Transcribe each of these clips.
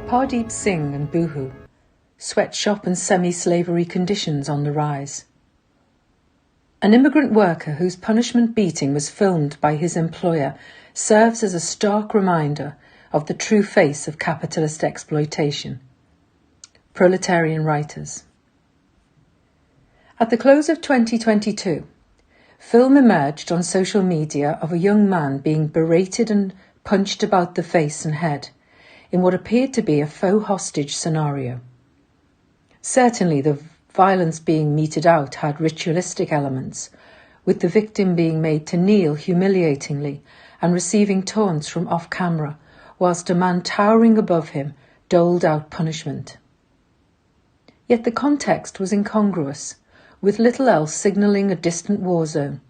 Pardeep Singh and Boohoo, sweatshop and semi-slavery conditions on the rise. An immigrant worker whose punishment beating was filmed by his employer serves as a stark reminder of the true face of capitalist exploitation. Proletarian writers. At the close of 2022, film emerged on social media of a young man being berated and punched about the face and head in what appeared to be a faux hostage scenario. Certainly the violence being meted out had ritualistic elements, with the victim being made to kneel humiliatingly and receiving taunts from off-camera, whilst a man towering above him doled out punishment. Yet the context was incongruous, with little else signalling a distant war zone.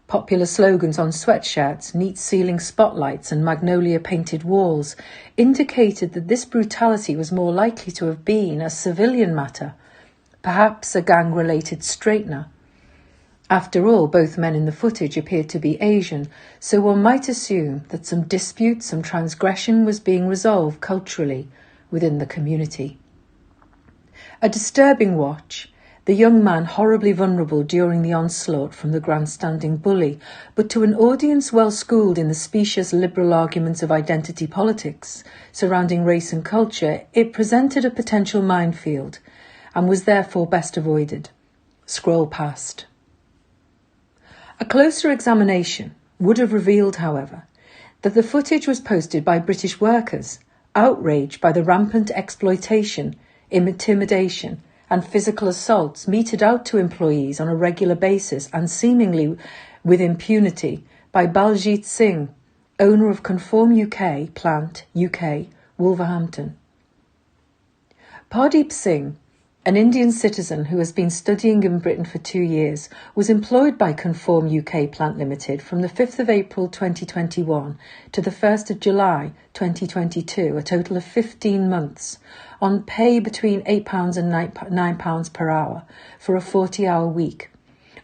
Popular slogans on sweatshirts, neat ceiling spotlights and magnolia-painted walls indicated that this brutality was more likely to have been a civilian matter, perhaps a gang-related straightener. After all, both men in the footage appeared to be Asian, so one might assume that some dispute, some transgression was being resolved culturally within the community. A disturbing watch, the young man horribly vulnerable during the onslaught from the grandstanding bully, but to an audience well schooled in the specious liberal arguments of identity politics surrounding race and culture, it presented a potential minefield and was therefore best avoided. Scroll past. A closer examination would have revealed, however, that the footage was posted by British workers, outraged by the rampant exploitation, intimidation, and physical assaults meted out to employees on a regular basis and seemingly with impunity by Pardeep Singh, owner of Conform UK plant, UK, Wolverhampton. Pardeep Singh, an Indian citizen who has been studying in Britain for 2 years, was employed by Conform UK Plant Limited from the 5th of April 2021 to the 1st of July 2022, a total of 15 months, on pay between £8 and £9 per hour for a 40-hour week.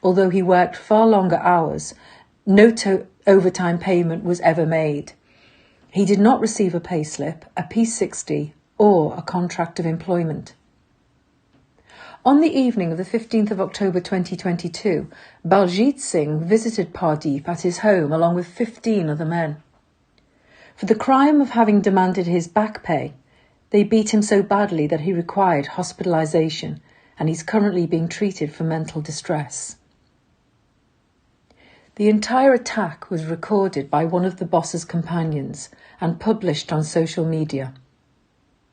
Although he worked far longer hours, no overtime payment was ever made. He did not receive a payslip, a P60 or a contract of employment. On the evening of the 15th of October 2022, Pardeep Singh visited Pardeep at his home along with 15 other men. For the crime of having demanded his back pay, they beat him so badly that he required hospitalisation, and he's currently being treated for mental distress. The entire attack was recorded by one of the boss's companions and published on social media.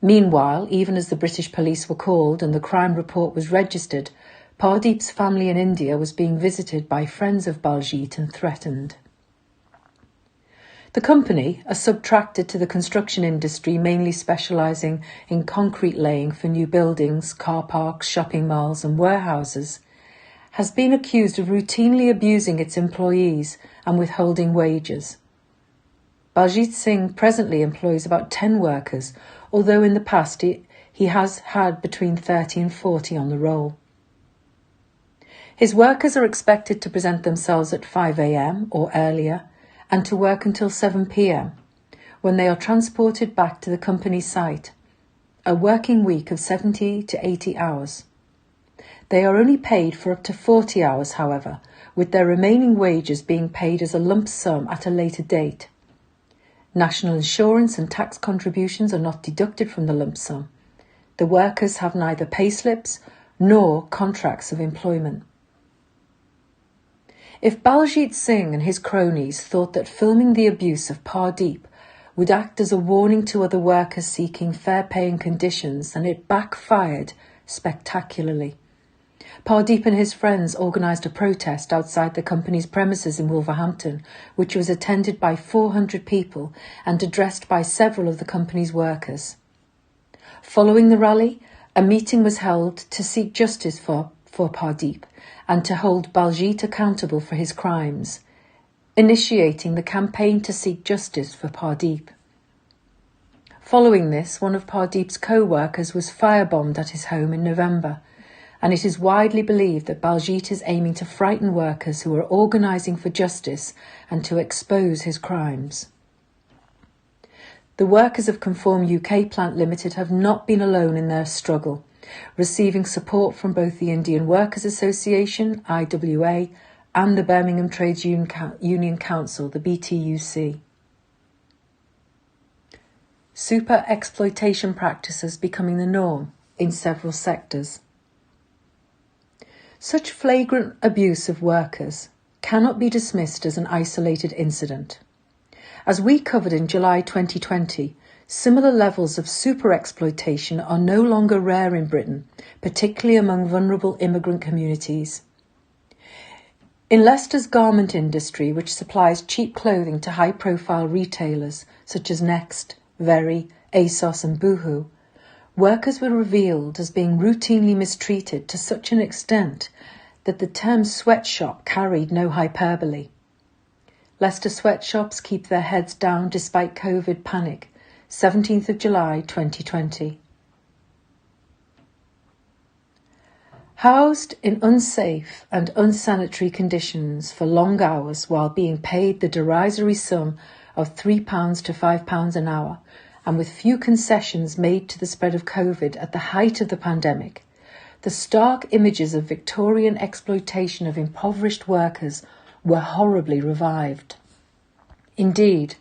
Meanwhile, even as the British police were called and the crime report was registered, Pardeep's family in India was being visited by friends of Pardeep and threatened. The company, a subtractor to the construction industry mainly specialising in concrete laying for new buildings, car parks, shopping malls and warehouses, has been accused of routinely abusing its employees and withholding wages. Pardeep Singh presently employs about 10 workers, although in the past he has had between 30 and 40 on the roll. His workers are expected to present themselves at 5 a.m. or earlier and to work until 7 p.m, when they are transported back to the company site, a working week of 70 to 80 hours. They are only paid for up to 40 hours, however, with their remaining wages being paid as a lump sum at a later date. National insurance and tax contributions are not deducted from the lump sum. The workers have neither payslips nor contracts of employment. If Pardeep Singh and his cronies thought that filming the abuse of Pardeep would act as a warning to other workers seeking fair pay and conditions, then it backfired spectacularly. Pardeep and his friends organised a protest outside the company's premises in Wolverhampton, which was attended by 400 people and addressed by several of the company's workers. Following the rally, a meeting was held to seek justice for for Pardeep and to hold Baljit accountable for his crimes, initiating the campaign to seek justice for Pardeep. Following this, one of Pardeep's co-workers was firebombed at his home in November, and it is widely believed that Baljit is aiming to frighten workers who are organising for justice and to expose his crimes. The workers of Conform UK Plant Limited have not been alone in their struggle, receiving support from both the Indian Workers Association, IWA, and the Birmingham Trades Union Council, the BTUC. Super exploitation practices becoming the norm in several sectors. Such flagrant abuse of workers cannot be dismissed as an isolated incident. As we covered in July 2020, similar levels of super exploitation are no longer rare in Britain, particularly among vulnerable immigrant communities. In Leicester's garment industry, which supplies cheap clothing to high-profile retailers such as Next, Very, ASOS and Boohoo, workers were revealed as being routinely mistreated to such an extent that the term sweatshop carried no hyperbole. Leicester sweatshops keep their heads down despite COVID panic, 17th of July 2020. Housed in unsafe and unsanitary conditions for long hours while being paid the derisory sum of £3 to £5 an hour, and with few concessions made to the spread of COVID at the height of the pandemic, the stark images of Victorian exploitation of impoverished workers were horribly revived. Indeed,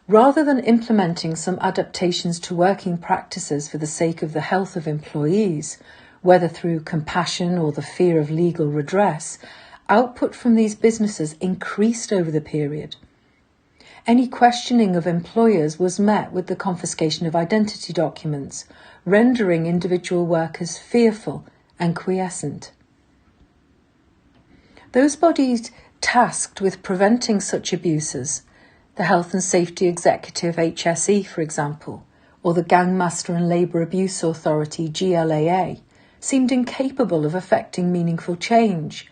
rather than implementing some adaptations to working practices for the sake of the health of employees, whether through compassion or the fear of legal redress, output from these businesses increased over the period. Any questioning of employers was met with the confiscation of identity documents, rendering individual workers fearful and quiescent. Those bodies tasked with preventing such abuses, the Health and Safety Executive HSE, for example, or the Gangmaster and Labour Abuse Authority GLAA, seemed incapable of effecting meaningful change.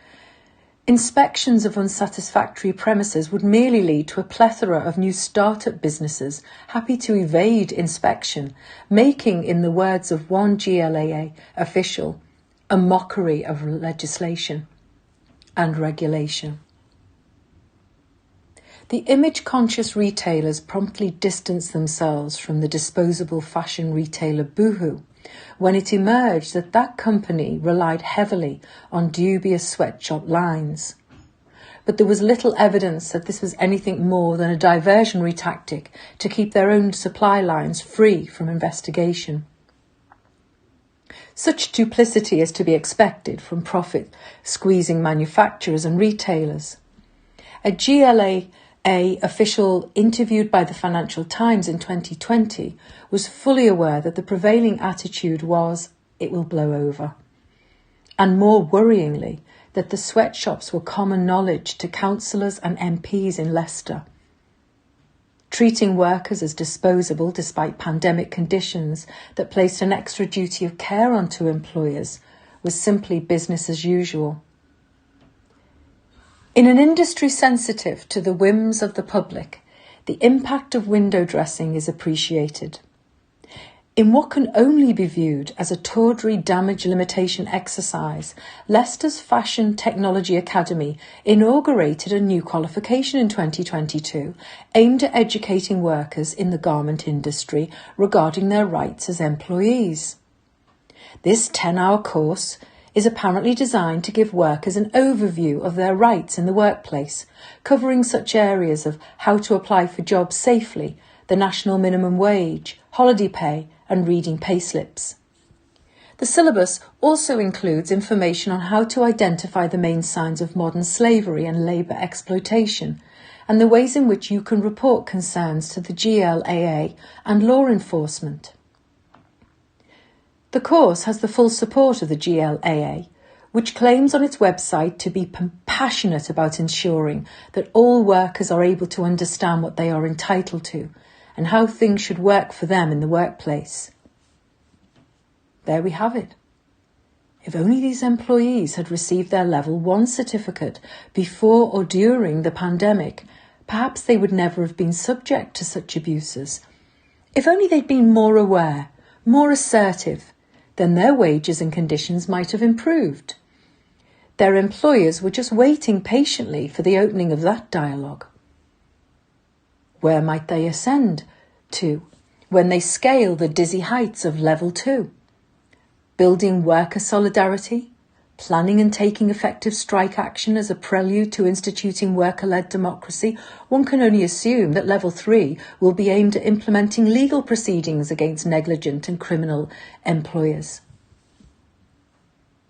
Inspections of unsatisfactory premises would merely lead to a plethora of new start-up businesses happy to evade inspection, making, in the words of one GLAA official, a mockery of legislation and regulation. The image-conscious retailers promptly distanced themselves from the disposable fashion retailer Boohoo when it emerged that that company relied heavily on dubious sweatshop lines. But there was little evidence that this was anything more than a diversionary tactic to keep their own supply lines free from investigation. Such duplicity is to be expected from profit-squeezing manufacturers and retailers. A GLAA official interviewed by the Financial Times in 2020 was fully aware that the prevailing attitude was, it will blow over. And more worryingly, that the sweatshops were common knowledge to councillors and MPs in Leicester. Treating workers as disposable despite pandemic conditions that placed an extra duty of care onto employers was simply business as usual. In an industry sensitive to the whims of the public, the impact of window dressing is appreciated. In what can only be viewed as a tawdry damage limitation exercise, Leicester's Fashion Technology Academy inaugurated a new qualification in 2022 aimed at educating workers in the garment industry regarding their rights as employees. This 10-hour course is apparently designed to give workers an overview of their rights in the workplace, covering such areas of how to apply for jobs safely, the national minimum wage, holiday pay, and reading payslips. The syllabus also includes information on how to identify the main signs of modern slavery and labour exploitation, and the ways in which you can report concerns to the GLAA and law enforcement. The course has the full support of the GLAA, which claims on its website to be passionate about ensuring that all workers are able to understand what they are entitled to and how things should work for them in the workplace. There we have it. If only these employees had received their Level 1 certificate before or during the pandemic, perhaps they would never have been subject to such abuses. If only they'd been more aware, more assertive, then their wages and conditions might have improved. Their employers were just waiting patiently for the opening of that dialogue. Where might they ascend to when they scale the dizzy heights of Level 2? Building worker solidarity, planning and taking effective strike action as a prelude to instituting worker-led democracy, one can only assume that Level 3 will be aimed at implementing legal proceedings against negligent and criminal employers.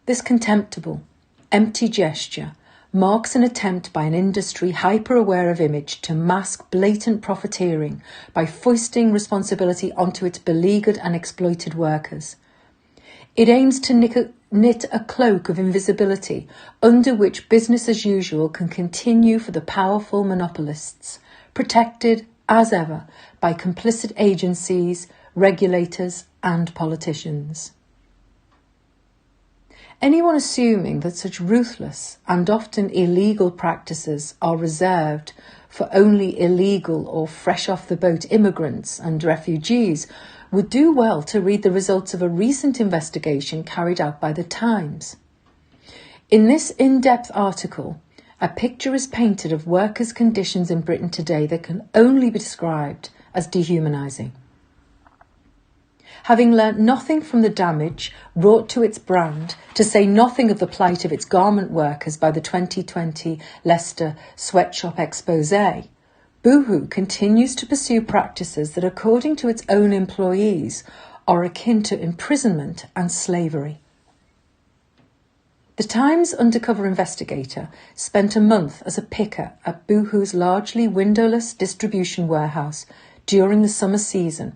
This contemptible, empty gesture marks an attempt by an industry hyper-aware of image to mask blatant profiteering by foisting responsibility onto its beleaguered and exploited workers. It aims to knit a cloak of invisibility under which business as usual can continue for the powerful monopolists, protected, as ever, by complicit agencies, regulators and politicians. Anyone assuming that such ruthless and often illegal practices are reserved for only illegal or fresh-off-the-boat immigrants and refugees would do well to read the results of a recent investigation carried out by The Times. In this in-depth article, a picture is painted of workers' conditions in Britain today that can only be described as dehumanising. Having learnt nothing from the damage wrought to its brand, to say nothing of the plight of its garment workers by the 2020 Leicester sweatshop exposé, Boohoo continues to pursue practices that, according to its own employees, are akin to imprisonment and slavery. The Times undercover investigator spent a month as a picker at Boohoo's largely windowless distribution warehouse during the summer season,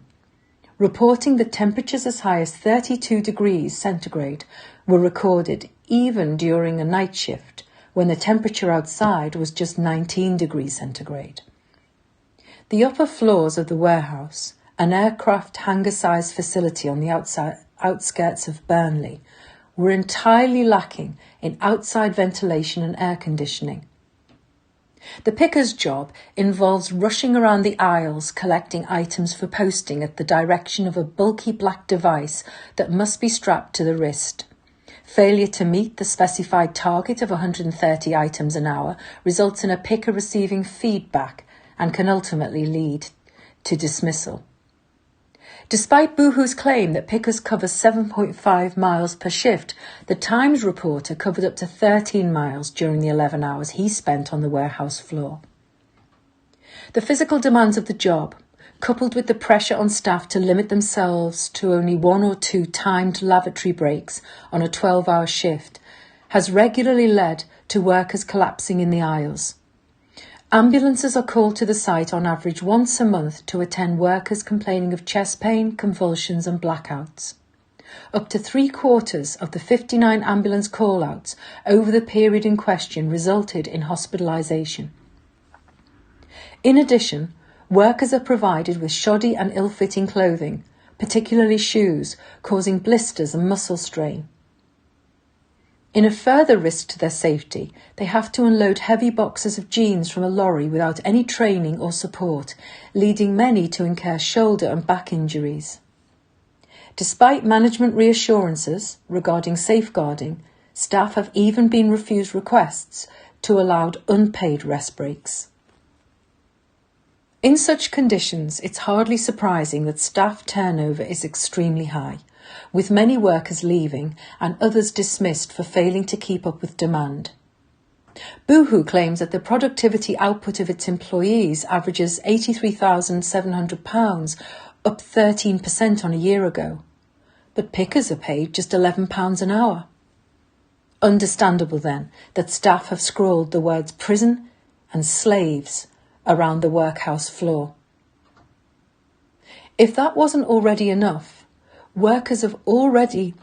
reporting that temperatures as high as 32 degrees centigrade were recorded even during a night shift when the temperature outside was just 19 degrees centigrade. The upper floors of the warehouse, an aircraft hangar-sized facility on the outskirts of Burnley, were entirely lacking in outside ventilation and air conditioning. The picker's job involves rushing around the aisles collecting items for posting at the direction of a bulky black device that must be strapped to the wrist. Failure to meet the specified target of 130 items an hour results in a picker receiving feedback and can ultimately lead to dismissal. Despite Boohoo's claim that pickers cover 7.5 miles per shift, the Times reporter covered up to 13 miles during the 11 hours he spent on the warehouse floor. The physical demands of the job, coupled with the pressure on staff to limit themselves to only 1 or 2 timed lavatory breaks on a 12-hour shift, has regularly led to workers collapsing in the aisles. Ambulances are called to the site on average once a month to attend workers complaining of chest pain, convulsions and blackouts. Up to 3/4 of the 59 ambulance call-outs over the period in question resulted in hospitalisation. In addition, workers are provided with shoddy and ill-fitting clothing, particularly shoes, causing blisters and muscle strain. In a further risk to their safety, they have to unload heavy boxes of jeans from a lorry without any training or support, leading many to incur shoulder and back injuries. Despite management reassurances regarding safeguarding, staff have even been refused requests to allow unpaid rest breaks. In such conditions, it's hardly surprising that staff turnover is extremely high, with many workers leaving and others dismissed for failing to keep up with demand. Boohoo claims that the productivity output of its employees averages £83,700, up 13% on a year ago. But pickers are paid just £11 an hour. Understandable then that staff have scrawled the words prison and slaves around the workhouse floor. If that wasn't already enough, workers have already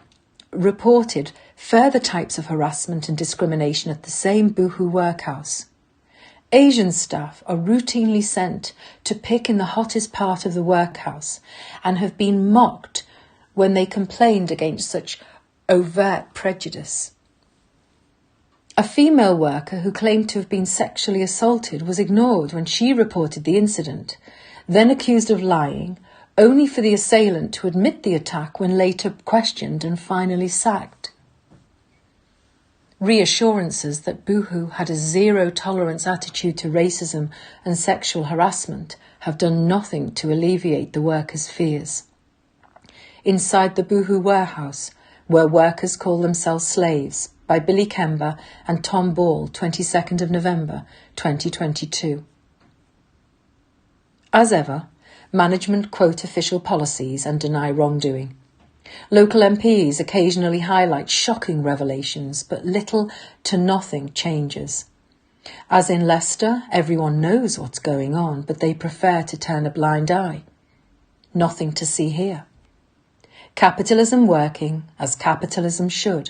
reported further types of harassment and discrimination at the same Boohoo workhouse. Asian staff are routinely sent to pick in the hottest part of the workhouse and have been mocked when they complained against such overt prejudice. A female worker who claimed to have been sexually assaulted was ignored when she reported the incident, then accused of lying, only for the assailant to admit the attack when later questioned and finally sacked. Reassurances that Boohoo had a zero-tolerance attitude to racism and sexual harassment have done nothing to alleviate the workers' fears. Inside the Boohoo warehouse, where workers call themselves slaves, by Billy Kember and Tom Ball, 22nd of November, 2022. As ever, management quote official policies and deny wrongdoing. Local MPs occasionally highlight shocking revelations, but little to nothing changes. As in Leicester, everyone knows what's going on, but they prefer to turn a blind eye. Nothing to see here. Capitalism working as capitalism should,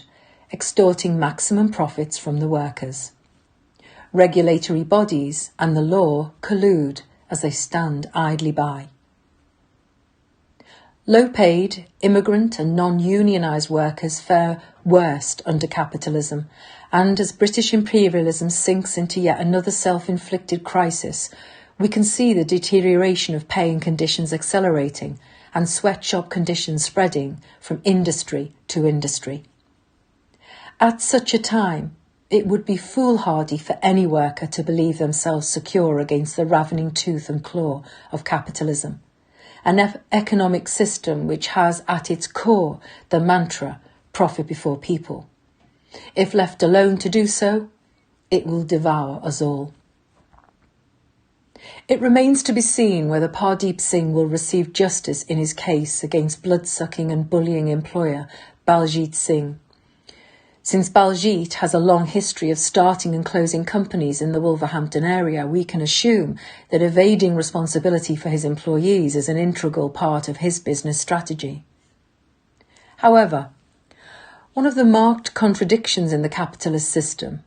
extorting maximum profits from the workers. Regulatory bodies and the law collude as they stand idly by. Low-paid, immigrant and non-unionised workers fare worst under capitalism, and as British imperialism sinks into yet another self-inflicted crisis, we can see the deterioration of pay and conditions accelerating and sweatshop conditions spreading from industry to industry. At such a time, it would be foolhardy for any worker to believe themselves secure against the ravening tooth and claw of capitalism, an economic system which has at its core the mantra, profit before people. If left alone to do so, it will devour us all. It remains to be seen whether Pardeep Singh will receive justice in his case against blood-sucking and bullying employer Baljit Singh. Since Baljit has a long history of starting and closing companies in the Wolverhampton area, we can assume that evading responsibility for his employees is an integral part of his business strategy. However, one of the marked contradictions in the capitalist system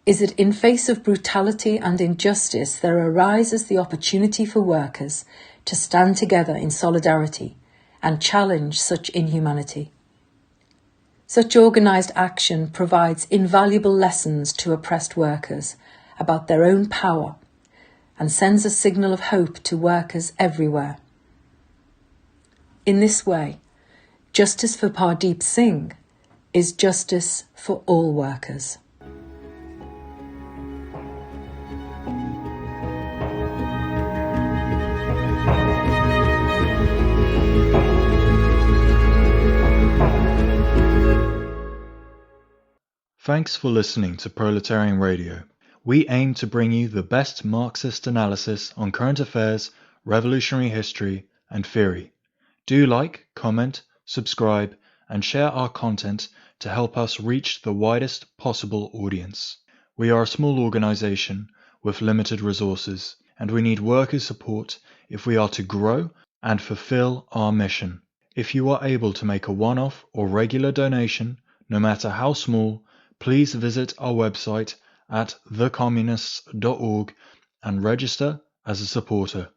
is that in face of brutality and injustice, there arises the opportunity for workers to stand together in solidarity and challenge such inhumanity. Such organised action provides invaluable lessons to oppressed workers about their own power and sends a signal of hope to workers everywhere. In this way, justice for Pardeep Singh is justice for all workers. Thanks for listening to Proletarian Radio. We aim to bring you the best Marxist analysis on current affairs, revolutionary history, and theory. Do like, comment, subscribe, and share our content to help us reach the widest possible audience. We are a small organization with limited resources, and we need workers' support if we are to grow and fulfill our mission. If you are able to make a one-off or regular donation, no matter how small, please visit our website at thecommunists.org and register as a supporter.